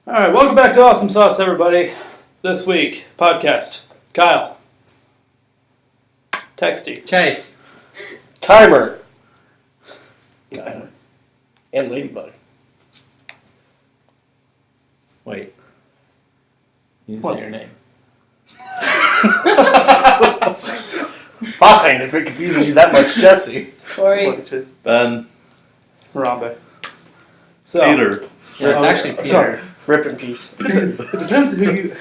All right, welcome back to Awesome Sauce, everybody. This week, podcast. Kyle. Texty. Chase. Timer. And Ladybug. Wait. You didn't What? say your name. Fine, if it confuses you that much, Jesse. Corey. Ben. Harambe. So, Peter. Yeah, it's actually Peter. sorry. Rip in peace. It depends who you...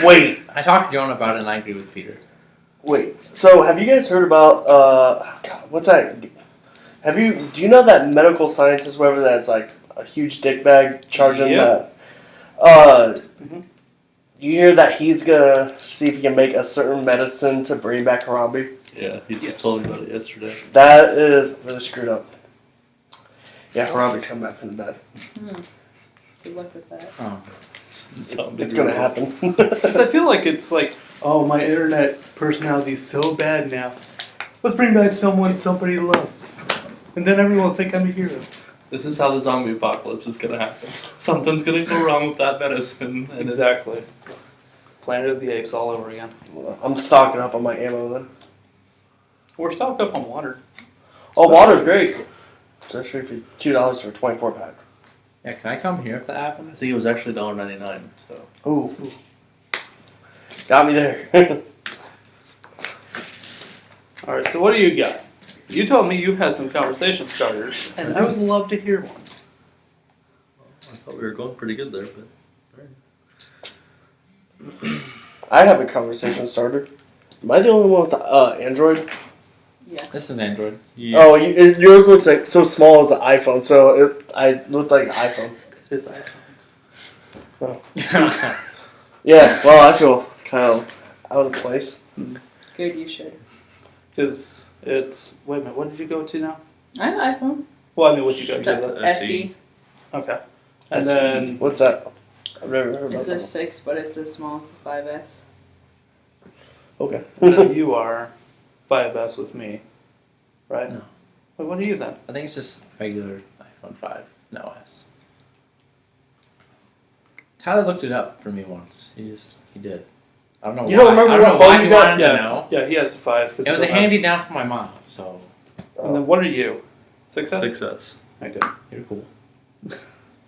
Wait, I talked to Jonah about it and I agree with Peter. wait. So, have you guys heard about, God, what's that? Do you know that medical scientist, whatever that's like a huge dick bag charging Yep. that? Mhm. You hear that he's gonna see if he can make a certain medicine to bring back Harambe? Yeah, he Yes. just told me about it yesterday. That is really screwed up. Yeah, Harambe's coming back from the dead. Good luck with that. Oh. It's gonna happen. Because I feel like it's like, oh, my internet personality is so bad now. Let's bring back someone somebody loves. And then everyone will think I'm a hero. This is how the zombie apocalypse is gonna happen. Something's gonna go wrong with that medicine. And Exactly. Planet of the Apes all over again. I'm stocking up on my ammo then. We're stocked up on water. Oh, water's great. Especially if it's $2 for a 24 pack. Yeah, can I come here if that I happens? think it was actually $1.99. So Ooh. Got me there. All right, so what do you got? You told me you had some conversation starters, and I would love to hear one. I thought we were going pretty good there, but I have a conversation starter. Am I the only one with Android? Yeah. This is an Android. Oh, yours looks like so small as an iPhone, so I looked like an iPhone. It is iPhone. Yeah, well, I feel kind of out of place. Good, you should. Because it's... Wait a minute, what did you go to now? I have an iPhone. Well, I mean, what you go to? The SE. Okay. And SE. then... What's that? I've never heard about It's a that. 6, but it's as small as the 5S. Okay. then you are 5S with me, right? No. Wait, what are you then? I think it's just regular iPhone 5. No S. Tyler looked it up for me once. He did. I don't know why. You don't remember I don't what know phone why you he got? wanted to know. Yeah, he has the 5. Cause It was a handy-down from my mom, so And then what are you? 6S? 6S. Okay. you're cool.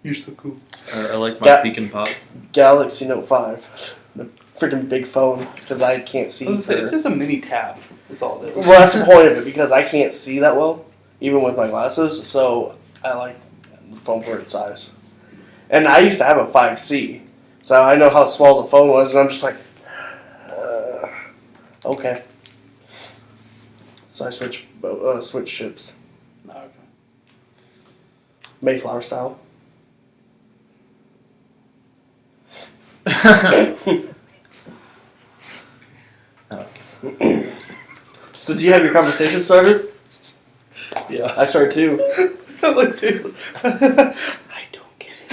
You're so cool. I like my Yeah. Pekin Pop. Galaxy Note 5. The freaking big phone, because I can't see. It's just a mini tab. That's all it is. Well, that's the point of it, because I can't see that well, even with my glasses, so I like the phone for its size. And I used to have a 5C, so I know how small the phone was, and I'm just like, okay. So I switched ships. Oh, okay. Mayflower style. So do you have your conversation started? Yeah. I started too. Look, dude. I don't get it.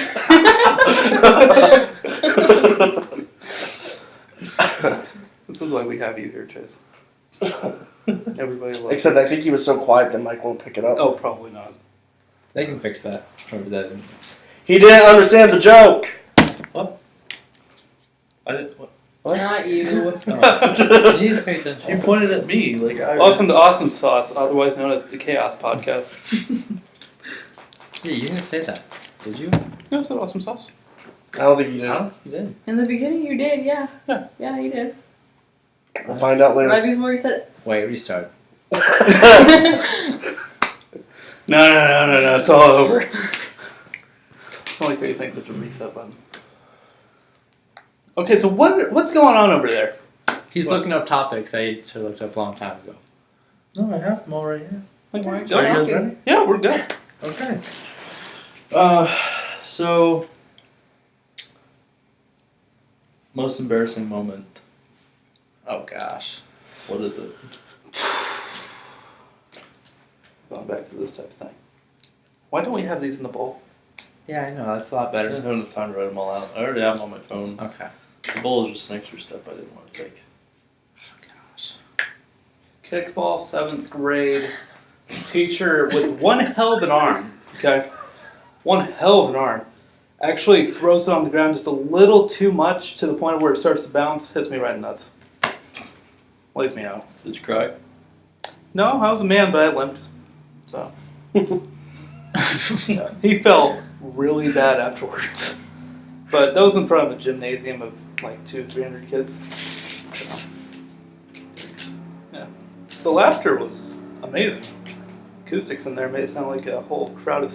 This is why we have you here, Chase. Everybody loves Except I think he was so quiet that Mike won't pick it up. Oh, probably not. They can fix that. Whoever that is. He didn't understand the joke. I didn't. What? Not you. You need to pay attention. You pointed at me like I. Welcome to Awesome Sauce, otherwise known as the Chaos Podcast. Yeah, you didn't say that. Did you? No, it's not Awesome Sauce. I don't think he did. No, you did. In the beginning, you did, yeah. Yeah. Yeah, you did. We'll find out later. Right before you said it. Wait, restart. No, it's all over. I don't like what you think with the reset button. Okay, so what's going on over there? He's looking up topics I should have looked up a long time ago. No, I have them all right here. Okay, Are Are you you guys talking? ready? yeah, we're good. Okay. So most embarrassing moment. Oh gosh. What is it? Going back to this type of thing. Why don't we have these in the bowl? Yeah, I know. That's a lot I better. didn't have enough time to write them all out. I already have them on my phone. Okay. The bowl is just an extra step I didn't want to take. Gosh. Kickball, 7th grade. Teacher with one hell of an arm. Okay? One hell of an arm. Actually throws it on the ground just a little too much to the point where it starts to bounce, hits me right in the nuts. Lays me out. Did you cry? No, I was a man, but I limped. So. Yeah, he felt really bad afterwards. But that was in front of a gymnasium of like 200-300 kids. So, yeah. The laughter was amazing. Acoustics in there made it sound like a whole crowd of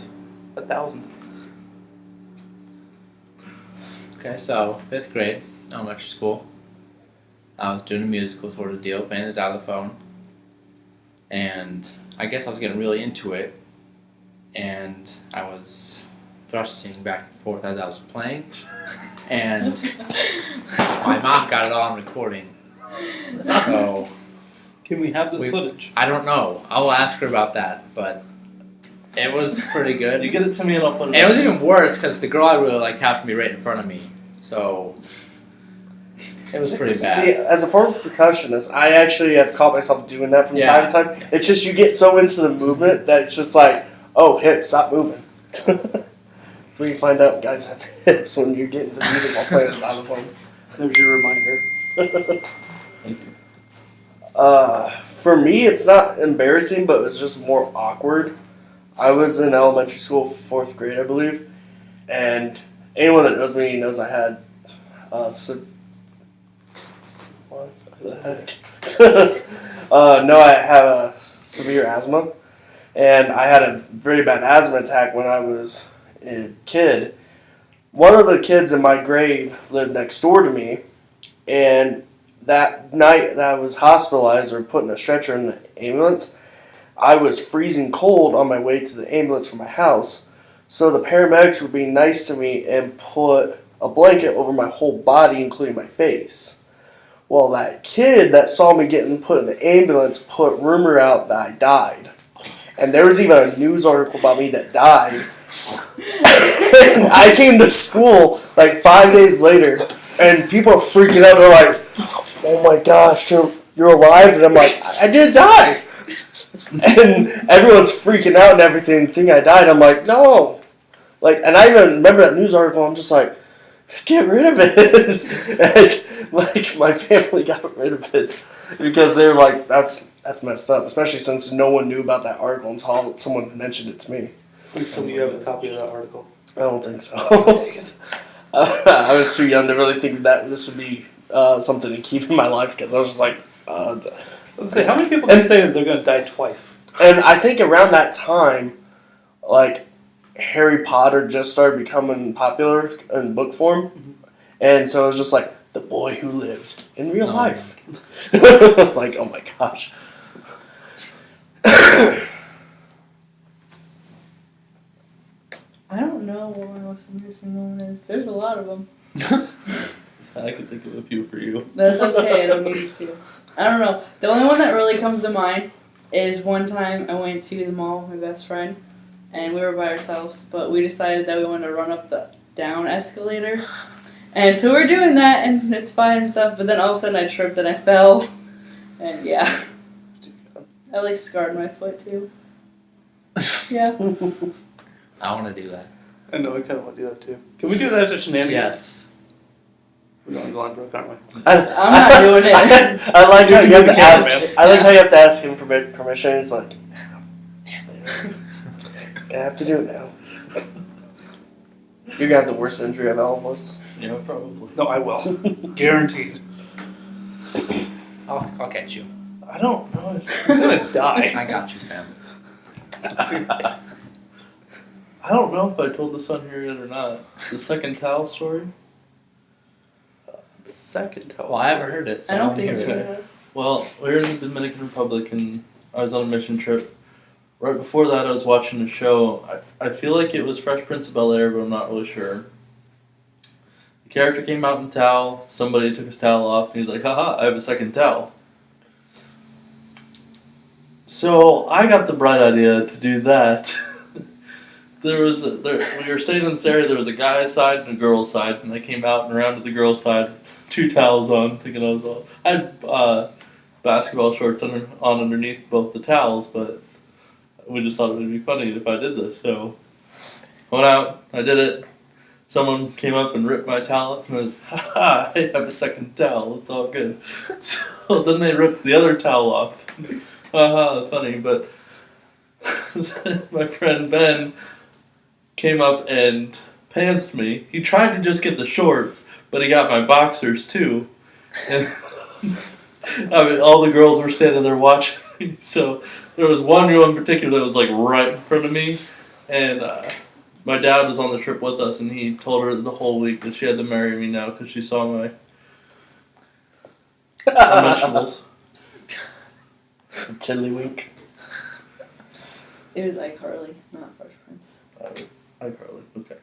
1,000. Okay, so 5th grade, elementary school. I was doing a musical sort of deal, playing the xylophone. And I guess I was getting really into it. And I was thrusting back and forth as I was playing. And my mom got it all on recording. So Can we have this footage? I don't know. I'll ask her about that, but it was pretty good. You get it to me and I'll put it And it was on. even worse because the girl I really liked happened to be right in front of me. So it was pretty bad. See, as a former percussionist, I actually have caught myself doing that from Yeah. time to time. It's just you get so into the movement that it's just like, oh, hip, stop moving. That's when you find out guys have hips when you get into music while playing the xylophone. There's your reminder. Thank you. For me, it's not embarrassing, but it was just more awkward. I was in elementary school, 4th grade, I believe, and anyone that knows me knows I had what the heck? No, I have a severe asthma, and I had a very bad asthma attack when I was a kid. One of the kids in my grade lived next door to me, and that night that I was hospitalized or put in a stretcher in the ambulance, I was freezing cold on my way to the ambulance from my house. So the paramedics were being nice to me and put a blanket over my whole body, including my face. Well, that kid that saw me getting put in the ambulance put rumor out that I died. And there was even a news article about me that died. And I came to school like 5 days later, and people are freaking out. They're like, oh my gosh, you're alive? And I'm like, I did die. And everyone's freaking out and everything, thinking I died. I'm like, no. Like, and I even remember that news article. I'm just like, just get rid of it. like my family got rid of it because they were like, that's messed up. Especially since no one knew about that article until someone mentioned it to me. So you have a copy of that article? I don't think so. I was too young to really think that this would be something to keep in my life because I was just like. Let's say, how many people can say that they're going to die twice? And I think around that time, like, Harry Potter just started becoming popular in book form. Mm-hmm. And so it was just like, the boy who lived in real life. Like, oh my gosh. I don't know what my most embarrassing moment is. There's a lot of them. I could think of a few for you. That's okay. I don't need you to. I don't know. The only one that really comes to mind is one time I went to the mall with my best friend, and we were by ourselves, but we decided that we wanted to run up the down escalator. And so we're doing that, and it's fine and stuff, but then all of a sudden I tripped and I fell. And yeah. I like scarred my foot too. Yeah. I want to do that. I know, I kind of want to do that too. Can we do that as a shenanigans? Yes. We're going to go on broke, aren't we? I'm not doing it. I like how you have to Cameraman. ask. I like how you have to ask him for permission. He's like, I have to do it now. You're gonna have the worst injury of all of us. Yeah, probably. No, I will. Guaranteed. I'll catch you. I don't know if I'm going to die. I got you, fam. I don't know if I told this on here yet or not. The second towel story. Second tell Well, I haven't heard it, so I don't wanna think hear we it. have. Well, we were in the Dominican Republic and I was on a mission trip. Right before that, I was watching a show. I feel like it was Fresh Prince of Bel-Air, but I'm not really sure. The character came out in towel. Somebody took his towel off, and he's like, haha, I have a second towel. So I got the bright idea to do that. We were staying in this area, there was a guy's side and a girl's side, and I came out and around to the girl's side with 2 towels on, thinking I was all... I had basketball shorts on underneath both the towels, but we just thought it would be funny if I did this, so I went out, I did it, someone came up and ripped my towel up and was, haha, I have a second towel, it's all good. So then they ripped the other towel off. Haha, funny, but my friend Ben came up and pantsed me. He tried to just get the shorts, but he got my boxers too. And I mean, all the girls were standing there watching me. So there was one girl in particular that was like right in front of me, and my dad was on the trip with us, and he told her the whole week that she had to marry me now because she saw my vegetables. Tiddlywink. It was iCarly, not Fresh Prince. Hi, Carly. Okay.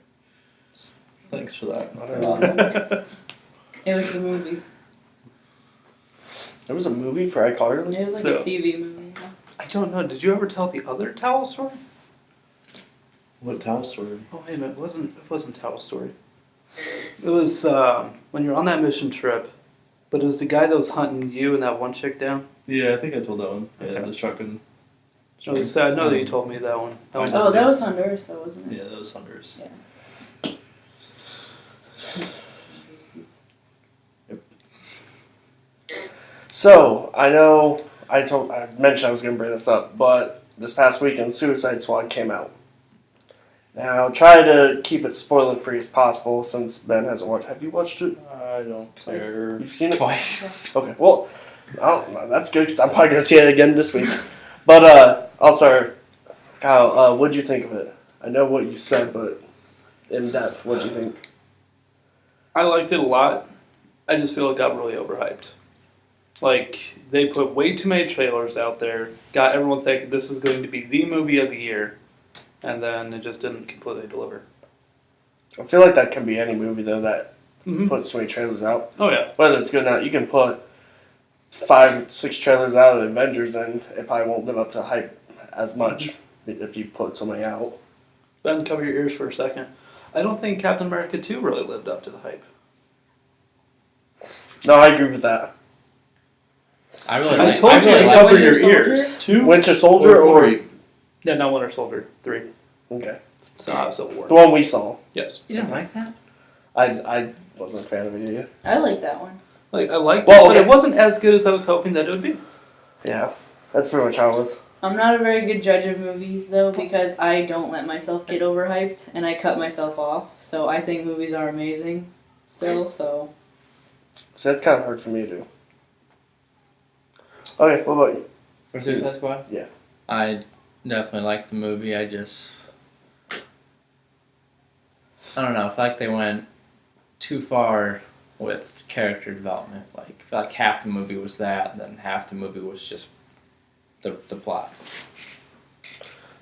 Thanks for that. It was the movie. There was a movie for iCarly? It was like So- a TV movie. I don't know. Did you ever tell the other towel story? What towel story? Oh wait a minute, it wasn't towel story. It was when you're on that mission trip, but it was the guy that was hunting you and that one chick down. Yeah, I think I told that one. Yeah, Okay. the trucking. I know that you told me that one. Oh, that was Honduras, though, wasn't it? Yeah, that was Hunter's. So, I know I mentioned I was going to bring this up, but this past weekend, Suicide Squad came out. Now, try to keep it spoiler free as possible since Ben hasn't watched. Have you watched it? I don't care. You've seen it Twice. Okay. Well, that's good because I'm probably going to see it again this week. But also, Kyle, what'd you think of it? I know what you said, but in depth, what'd you think? I liked it a lot. I just feel it got really overhyped. Like, they put way too many trailers out there, got everyone thinking this is going to be the movie of the year, and then it just didn't completely deliver. I feel like that can be any movie though that Mm-hmm. puts so many trailers out. Oh yeah. Whether it's good or not, you can put 5-6 trailers out of Avengers and it probably won't live up to hype as much if you put so many out. Ben, cover your ears for a second. I don't think Captain America 2 really lived up to the hype. No, I agree with that. I really I like. told I you really to like. cover Winter your Soldier? ears. 2 Winter Soldier or three? Yeah, not Winter Soldier. 3. okay, It's not Civil War. the one we saw. Yes. You didn't like that? I wasn't a fan of it either. I like that one. Like, I liked Well, it, but okay. it wasn't as good as I was hoping that it would be. Yeah, that's pretty much how it was. I'm not a very good judge of movies, though, because I don't let myself get overhyped, and I cut myself off. So I think movies are amazing still, so... So that's kind of hard for me to do. Okay, what about you? For Suicide Squad? Yeah. I definitely like the movie. I don't know. I feel like they went too far with character development. Like, I feel like half the movie was that, and then half the movie was just the plot.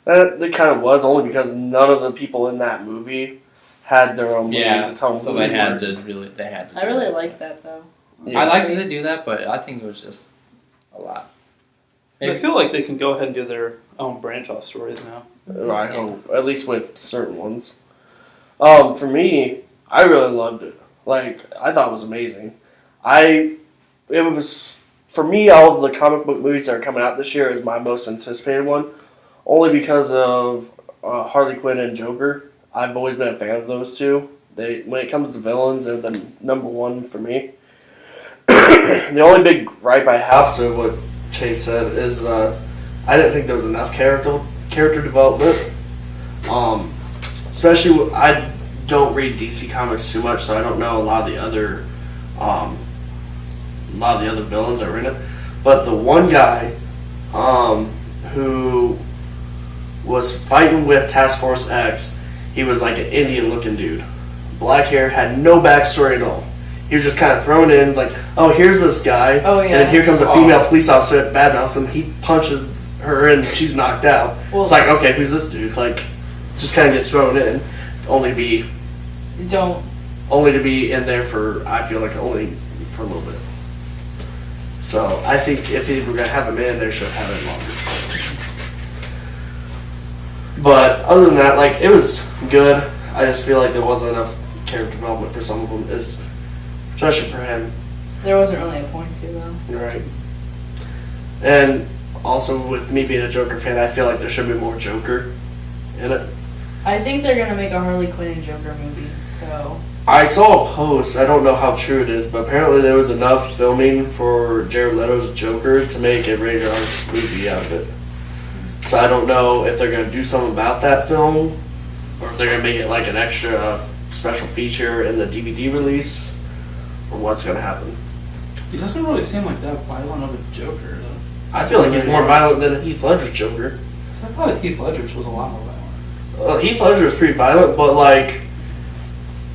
It kind of was only because none of the people in that movie had their own movie to tell them so who they they had were. to really. They had to. I do really that. like that, though. Yeah. I like that they do that, but I think it was just a lot. I feel like they can go ahead and do their own branch off stories now. I hope, at least with certain ones. For me, I really loved it. Like, I thought it was amazing. It was, for me, all of the comic book movies that are coming out this year is my most anticipated one. Only because of Harley Quinn and Joker. I've always been a fan of those two. When it comes to villains, they're the number one for me. The only big gripe I have, opposite of what Chase said, is I didn't think there was enough character development. Especially, I don't read DC Comics too much, so I don't know a lot of the other villains that were in it. But the one guy who was fighting with Task Force X, he was like an Indian-looking dude. Black hair, had no backstory at all. He was just kind of thrown in, like, oh, here's this guy. Oh, yeah. And then here comes a female police officer at badmouths him. He punches her and she's knocked out. Well, It's like, okay, who's this dude? Like, just kind of gets thrown in. Only to be in there for, I feel like, only for a little bit. So, I think if they were going to have him in, they should have him longer. But, other than that, like, it was good. I just feel like there wasn't enough character development for some of them, especially for him. There wasn't really a point to, though. You're right. And also, with me being a Joker fan, I feel like there should be more Joker in it. I think they're gonna make a Harley Quinn and Joker movie So I saw a post. I don't know how true it is, but apparently there was enough filming for Jared Leto's Joker to make a rated R movie out of it. So I don't know if they're gonna do something about that film, or if they're gonna make it like an extra special feature in the DVD release, or what's gonna happen. He doesn't really seem like that violent of a Joker, though. I feel like he's more violent than Heath Ledger's Joker. I thought Heath Ledger's was a lot more violent. Heath Ledger is pretty violent, but like,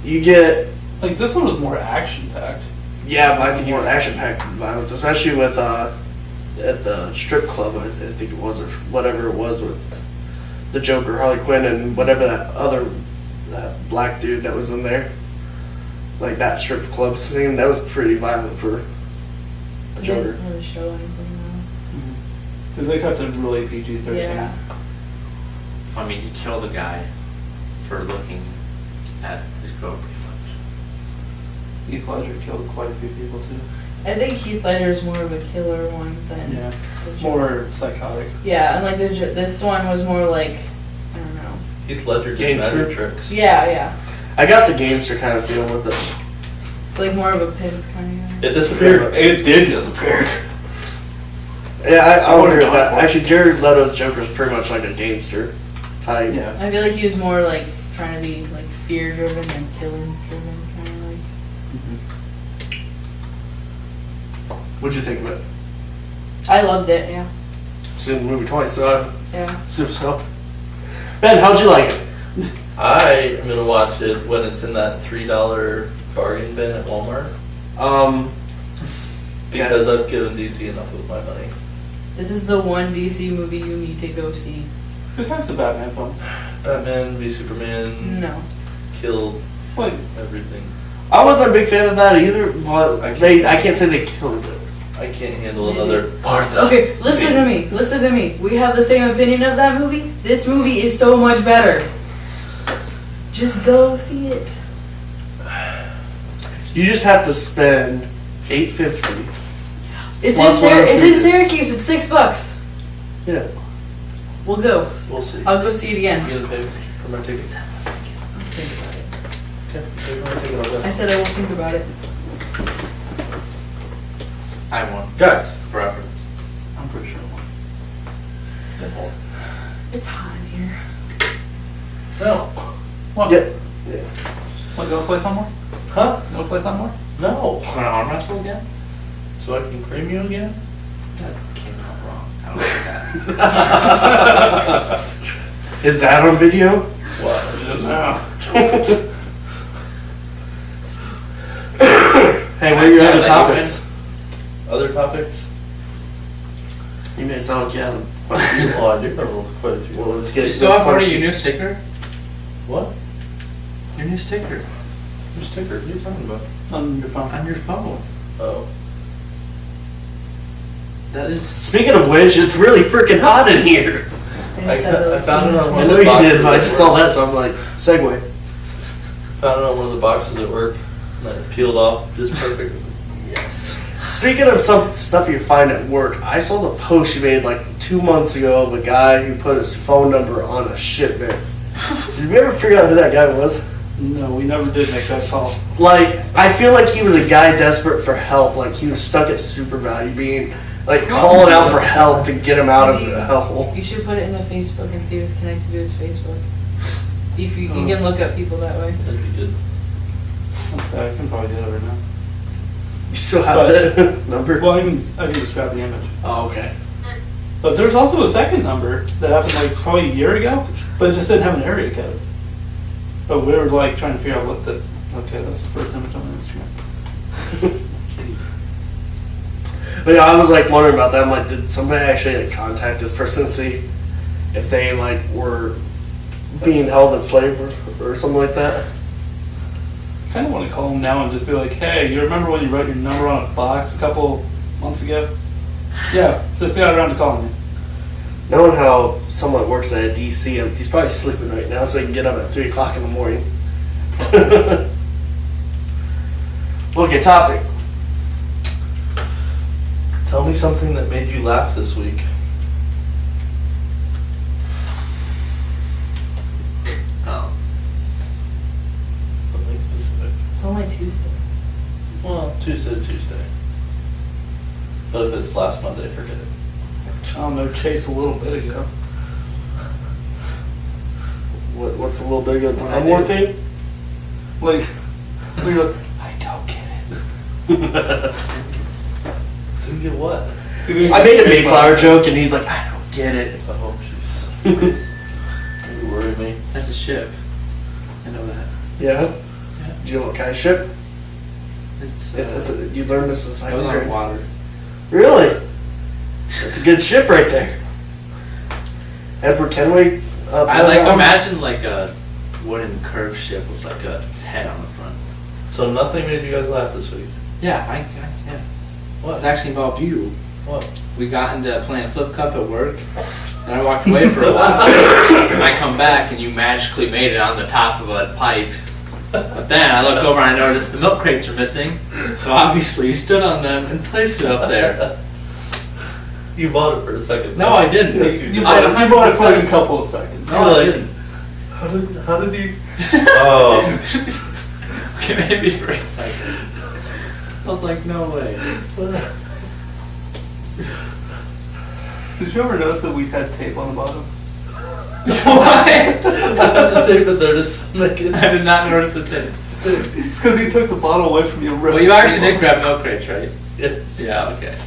you get. Like, this one was more action-packed. Yeah, but I think it was action-packed violence, especially with at the strip club. I think it was, or whatever it was, with the Joker, Harley Quinn, and whatever that black dude that was in there. Like that strip club scene, that was pretty violent for the they Joker. didn't really show anything Because they kept it really PG-13. though. Yeah. I mean, you kill the guy for looking at his girl pretty much. Heath Ledger killed quite a few people, too. I think Heath Ledger's more of a killer one than Yeah. the Joker. More psychotic. Yeah, and like this one was more like, I don't know. Heath Ledger did Gangster. magic tricks. Yeah. I got the gangster kind of feel with it. It's like more of a pimp kind of guy. It disappeared. It did disappear. Yeah, I would agree with gone that. for it. Actually, Jared Leto's Joker is pretty much like a gangster type. Yeah. I feel like he was more like trying to be like fear driven than killing driven kind of like. What'd you think of it? I loved it. Yeah. Seen the movie twice, so Yeah. super so. Ben, how'd you like it? I am gonna watch it when it's in that $3 bargain bin at Walmart because I've given DC enough of my money. This is the one DC movie you need to go see. Besides the Batman film. Batman v Superman No. killed Like, everything. I wasn't a big fan of that either, but I can't say they killed it. I can't handle another Okay, listen to me. Listen to me. We have the same opinion of that movie. This movie is so much better. Just go see it. You just have to spend $8.50. It's Plus in whatever it's food in is. Syracuse. It's $6. Yeah. We'll go. We'll see. I'll go see it You again. gonna pay for my ticket? Think about it. Okay, pay for my ticket, I'll go. I said I will think about it. I won't. Guys, Reference. I'm pretty sure one. that's all. It's hot in here. No. What? Yep. Want to go play some more? Huh? Go play some more? No. Want to arm wrestle again? So I can cream you again? That came out wrong. I don't like that. Is that on video? What? Hey, what are your other topics? Other topics? You made it sound like you had quite a few. Well, I do remember quite a few. Well, let's get You still have already your new sticker? What? Your new sticker Your sticker? What are you talking about? On your phone. on your phone. Oh. That is. Speaking of which, it's really freaking hot in here. I found it on I one of know the you boxes did, but I at just work. saw that, so I'm like, segue. Found it on one of the boxes at work. And it peeled off just perfect. Yes. Speaking of some stuff you find at work, I saw the post you made like 2 months ago of a guy who put his phone number on a shipment. Did you ever figure out who that guy was? No, we never did make that call. Like, I feel like he was a guy desperate for help. Like, he was stuck at Super Value, being like calling out for help to get him out of the hell. You should put it in the Facebook and see if it's connected to his Facebook. If you can look up people that way. That'd be good. I can probably do it right now. You still have that number? Well, I can just grab the image. Oh, okay. But there's also a second number that happened like probably a year ago, but it just didn't have an area code. But we were like trying to figure out what the. Okay, that's the first image on the Instagram. But yeah, I was like wondering about that. I'm like, did somebody actually like contact this person and see if they like were being held as slave or something like that? I kind of want to call him now and just be like, hey, you remember when you wrote your number on a box a couple months ago? Yeah, just got around to calling me. Knowing how someone works at DC, he's probably sleeping right now, so he can get up at 3 o'clock in the morning. Okay, topic. Tell me something that made you laugh this week. Oh. Something Tuesday. But if it's last Monday, forget it. I don't know, Chase a little bit ago. What's a little bit of the What I more do. thing? Like, we go, I don't get it. Didn't get what? I made a Mayflower joke, and he's like, I don't get it. Oh, jeez. You worry me. That's a ship. I know that. Yeah? Do you know what kind of ship? It's, You learned this in it second was on grade. water. Really? That's a good ship right there. Edward Kenway. I like imagine like a wooden curved ship with like a head on the front. So nothing made you guys laugh this week? Yeah, yeah. What? It's actually involved you. What? We got into playing flip cup at work, and I walked away for a while. And I come back, and you magically made it on the top of a pipe. But then I look over and I noticed the milk crates are missing, so obviously you stood on them and placed it up there. You bought it for a second. No, I didn't. Yes, you You did. bought it for like a couple of seconds. No, I You're like, didn't. How did you? Oh. Okay, maybe for a second. I was like, no way. Did you ever notice that we had tape on the bottom? What? The tape it there just make it. I did not notice the tape. It's because he took the bottle away from you. Well, you actually did grab milk crates, right? Yes. Yeah, okay.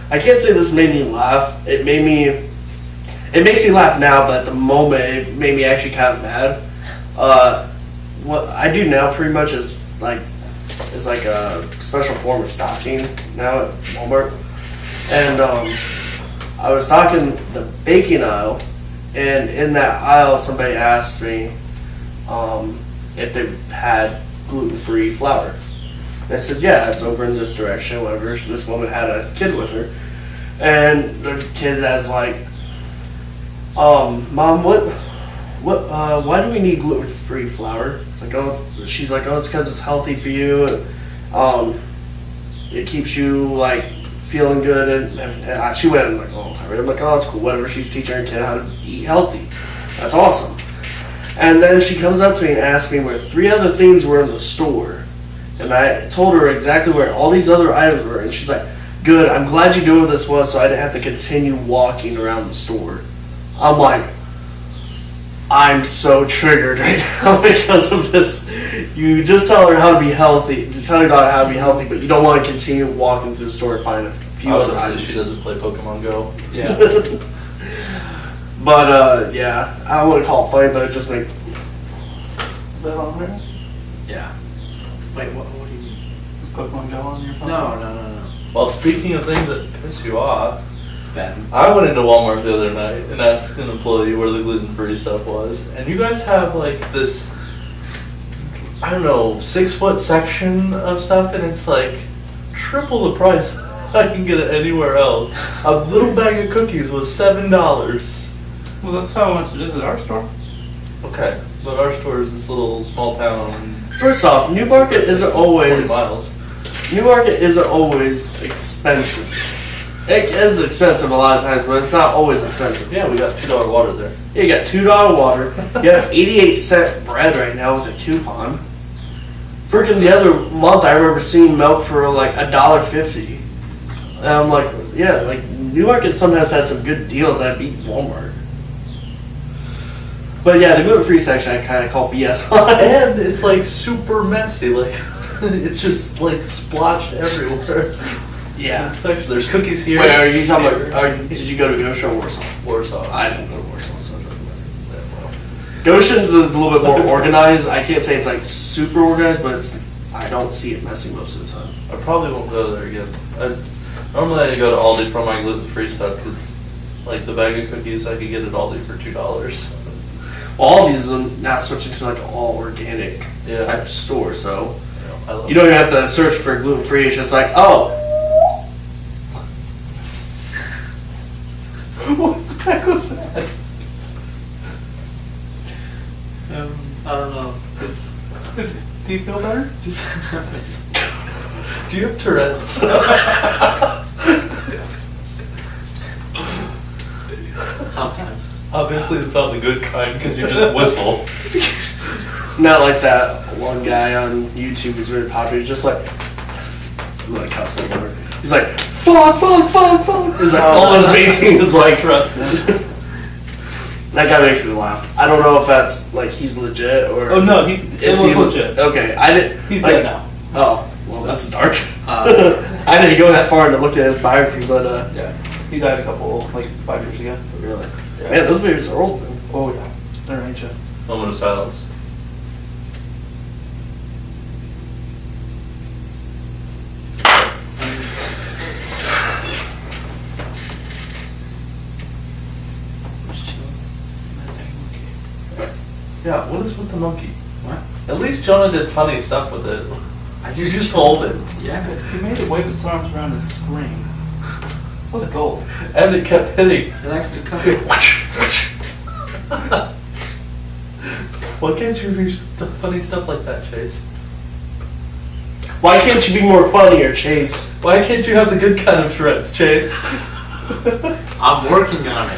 I can't say this made me laugh. It makes me laugh now, but at the moment it made me actually kind of mad. What I do now pretty much is like a special form of stocking now at Walmart. And I was stocking the baking aisle, and in that aisle somebody asked me if they had gluten-free flour. And I said, yeah, it's over in this direction, whatever. This woman had a kid with her. And the kid's as like, Mom, why do we need gluten-free flour? It's like, she's like, it's because it's healthy for you. And, it keeps you like feeling good. And she went like all the time. I'm like, oh, it's cool, whatever. She's teaching her kid how to eat healthy. That's awesome. And then she comes up to me and asks me where 3 other things were in the store. And I told her exactly where all these other items were. And she's like, good, I'm glad you knew where this was so I didn't have to continue walking around the store. I'm like, I'm so triggered right now because of this. You just tell her how to be healthy. Just tell your daughter how to be healthy, but you don't want to continue walking through the store to find a few other Obviously, items. she doesn't play Pokemon Go. Yeah. But, yeah, I wouldn't call it funny, but it just makes... Is that on there? Yeah. Wait, what do you mean? Is Pokemon Go on your phone? No. Well, speaking of things that piss you off, Ben. I went into Walmart the other night and asked an employee where the gluten-free stuff was, and you guys have like this, I don't know, 6-foot section of stuff, and it's like triple the price I can get it anywhere else. A little bag of cookies was $7. Well, that's how much it is at our store. Okay, but our store is this little small town. First off, New Market isn't 40 always... miles. New Market isn't always expensive. It is expensive a lot of times, but it's not always expensive. Yeah, we got $2 water there. Yeah, you got $2 water. You have 88-cent bread right now with a coupon. Freaking the other month, I remember seeing milk for like $1.50. And I'm like, yeah, like New Market sometimes has some good deals that beat Walmart. But yeah, the gluten-free section I kind of call BS on. And it's like super messy, like it's just like splotched everywhere. Yeah. Section. There's cookies here. Wait, are you talking about? Did you go to Goshen or Warsaw? Warsaw? I didn't go to Warsaw, so it doesn't matter. Goshen's is a little bit more organized. I can't say it's like super organized, but I don't see it messy most of the time. I probably won't go there again. Normally I go to Aldi for my gluten-free stuff because, like, the bag of cookies I could get at Aldi for $2. All these are now switching to like all organic Yeah. type store, so I love you don't even have to search for gluten free. It's just like, oh, What the heck was that? I don't know. Do you feel better? Do you have Tourette's? Sometimes. Obviously it's not the good kind because you just whistle. Not like that one guy on YouTube who's really popular. Just like, I'm gonna cuss my word. He's like, fuck. He's like, all his main thing is like, Trust me. that guy makes me laugh. I don't know if that's like he's legit or. Oh no, it was legit. Okay, I didn't. He's like, dead now. Oh, well, that's dark. I didn't go that far to look at his biography, but Yeah, he died a couple, like 5 years ago. really, Yeah. man, those videos are old. Man. Oh yeah, they're ancient. Moment of silence. Yeah, what is with the monkey? What? At least Jonah did funny stuff with it. You just hold it. Yeah. He made it wave its arms around his screen. It was gold. And it kept hitting. He likes to cook. Why can't you do funny stuff like that, Chase? Why can't you be more funnier, Chase? Why can't you have the good kind of Tourette's, Chase? I'm working on it.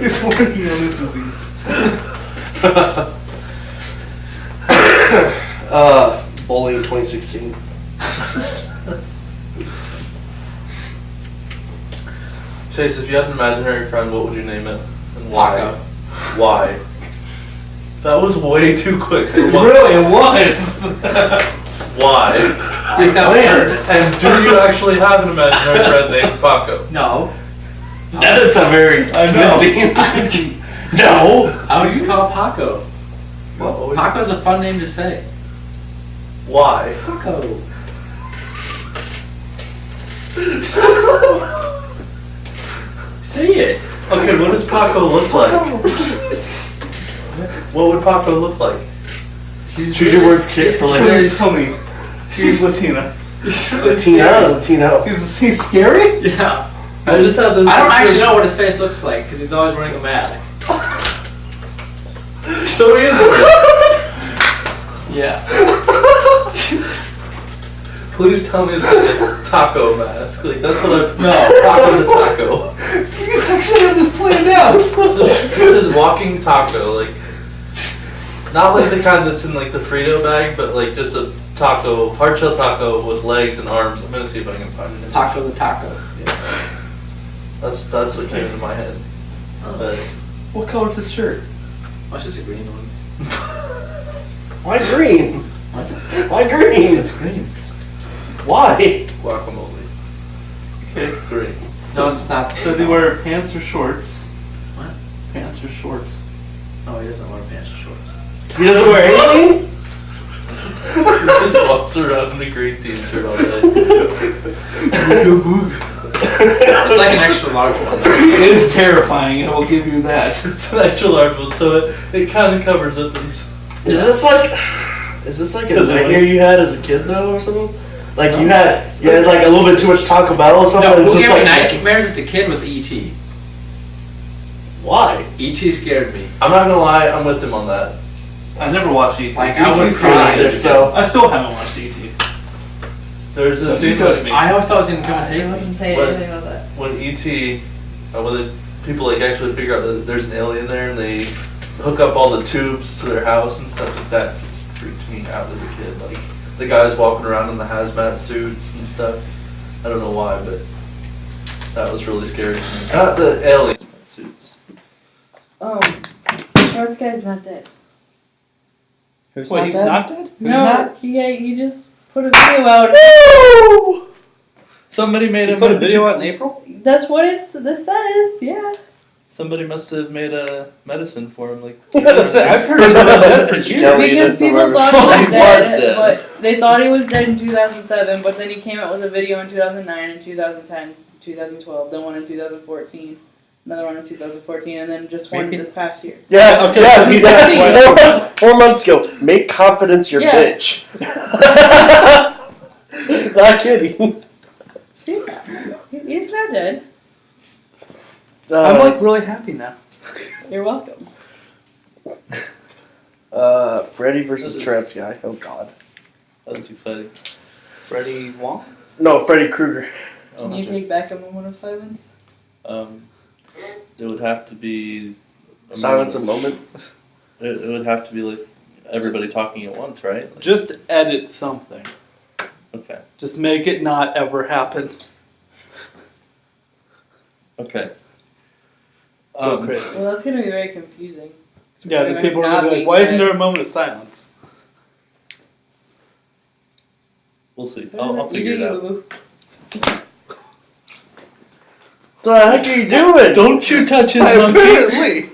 He's working on his disease. Bowling 2016. Chase, if you had an imaginary friend, what would you name it? And why? Pako. Why? That was way too quick. Really, it was. Why? Like that word. And do you actually have an imaginary friend named Pako? No. That is a very I know. convincing. No. I would just call it Pako. What? Paco's a fun name to say. Why? Pako. Say it. Okay, what does Pako look like? What would Pako look like? Choose your words, kid, for like Please tell me. He's Latina. Latino. He's scary? Yeah. I just have this. I don't picture- actually know what his face looks like because he's always wearing a mask. So he is. Yeah. Please tell me it's like a taco mask. Like that's what I. No. Pako the taco. You actually have this planned out. So this is walking taco, like not like the kind that's in like the Frito bag, but like just a taco, hard shell taco with legs and arms. I'm gonna see if I can find it. Pako the taco. That's what came to my head. But What color's his shirt? Oh, it's just a green one. Why green? Why green? It's green. Why? guacamole. Okay. Green. No, it's not. Does he wear pants or shorts? What? Pants or shorts? No, he doesn't wear pants or shorts. He doesn't wear anything? He just walks around in a green t-shirt all day. It's like an extra large one. It is terrifying, I will give you that. It's an extra large one, so it kind of covers it. But Is this like a nightmare you had as a kid though, or something? Like you had like a little bit too much Taco Bell or something. No, and it's who just gave me like nightmares as a kid was E.T. why? E.T. scared me. I'm not gonna lie, I'm with him on that. I never watched E.T. Like, I would E.T.'s cry. good. So I still haven't watched E.T. There's this You scene touched with me. I always thought it was going to come and take I me. wasn't saying What? anything about that. when E.T. When the people like actually figure out that there's an alien there and they hook up all the tubes to their house and stuff like that, just freaked me out as a kid. Like the guys walking around in the hazmat suits and stuff. I don't know why, but that was really scary to me. Not the alien suits. Shorts guy's not dead. Who's Wait, he's not dead? No, he just put a video out. Somebody made He a put a video out in April? That's what this says. Yeah. Somebody must have made a medicine for him. Like I've heard he's been dead for years. Yeah, Because people thought he was He dead, was dead. but they thought he was dead in 2007. But then he came out with a video in 2009, and 2010, 2012, then one in 2014, another one in 2014, and then just one Maybe- this past year. Yeah, Okay, yeah, so he's he's like, actually- 4 months ago. Make confidence your Yeah. bitch. Not kidding. See, he's not dead. I'm like really happy now. You're welcome. Freddy versus Tourette's guy. Oh God. that's exciting. Freddie Wong? No, Freddy Krueger. Can you take back a moment of silence? It would have to be Silence a moment. It would have to be like everybody talking at once, right? Like, Just edit something. okay. Just make it not ever happen. Okay. Go crazy. Well, that's gonna be very confusing. Yeah, the We're people are not gonna be like, being why isn't read. there a moment of silence? We'll see. I'll figure it out. Boo. What the heck are you doing? Don't you touch his monkey. Apparently.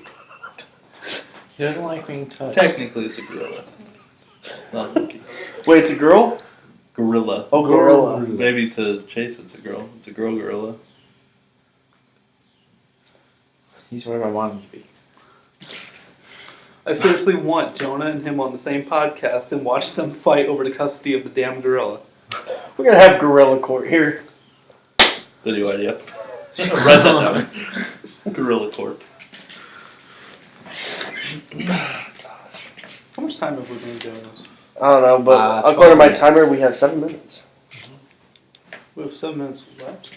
He doesn't like being touched. Technically, it's a gorilla. Not a monkey. Wait, it's a girl? Gorilla. Oh, gorilla. Maybe to Chase, it's a girl. It's a girl gorilla. He's where I want him to be. I seriously want Jonah and him on the same podcast and watch them fight over the custody of the damn gorilla. We're gonna have gorilla court here. Video idea. Write that down. Gorilla court. Gosh. How much time have we been doing this? I don't know, but 12 according to my minutes. timer, we have 7 minutes. We have 7 minutes left.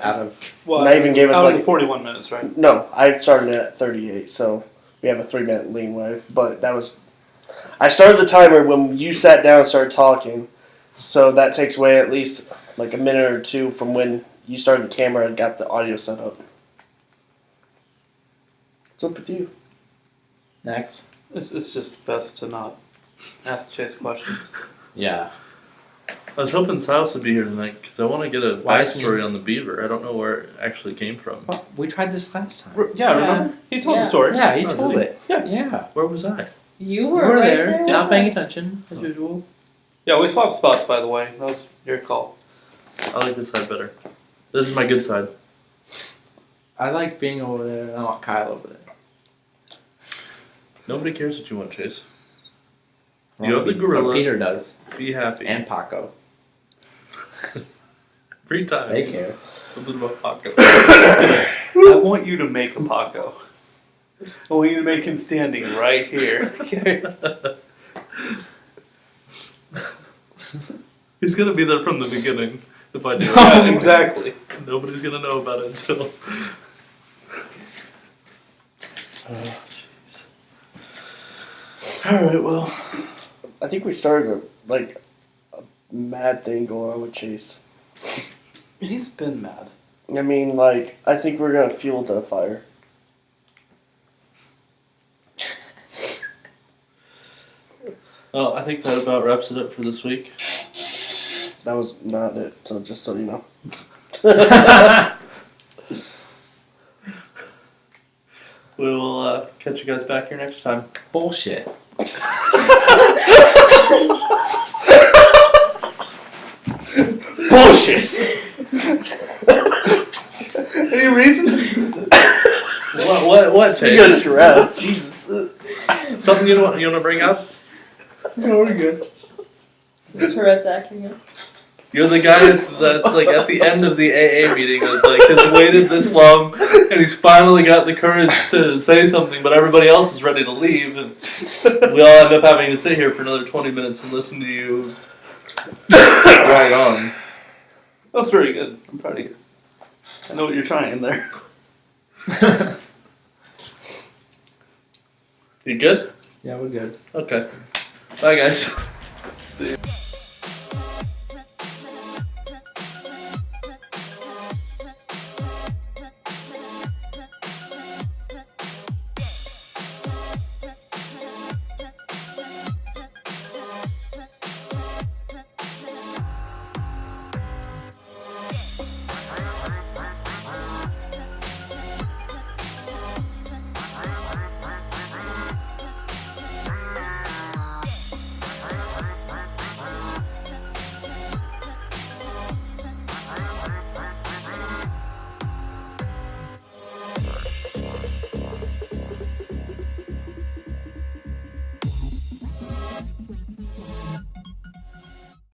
Out of Well, And I even gave us, out of like- the 41 minutes, right? No, I started at 38, so we have a 3-minute leeway. But that was. I started the timer when you sat down and started talking, so that takes away at least like a minute or two from when you started the camera and got the audio set up. What's up with you? next. It's just best to not ask Chase questions. Yeah. I was hoping Silas would be here tonight because I want to get a Why isn't backstory he? on the beaver. I don't know where it actually came from. Well, we tried this last time. Yeah, remember? He told the Yeah. story. Yeah, he Oh, told did he? it. Yeah. Where was I? You We were were right there, there. not with paying us. attention as usual. Yeah, we swapped spots, by the way. That was your call. I like this side better. This is my good side. I like being over there, and I want Kyle over there. Nobody cares what you want, Chase. Well, You have the gorilla. But Peter does, Be happy. and Pako. Free time. They care. Something about Pako. I want you to make a Pako. I want you to make him standing right here. He's gonna be there from the beginning if I do it. Yeah, exactly. Nobody's gonna know about it until. Oh, jeez. Alright, well. I think we started a mad thing going on with Chase. He's been mad. I mean, like, I think we're gonna fuel the fire. Well, I think that about wraps it up for this week. That was not it, so just so you know. We will catch you guys back here next time. Bullshit. Bullshit! Any reason? What, Pretty Chase? good Tourette's, Jesus. Something you want to bring up? No, we're good. This is Tourette's acting up. You're the guy that's like at the end of the AA meeting that like has waited this long and he's finally got the courage to say something, but everybody else is ready to leave, and we all end up having to sit here for another 20 minutes and listen to you right on. That was very good. I'm proud of you. I know what you're trying there. You good? Yeah, we're good. Okay. Bye, guys.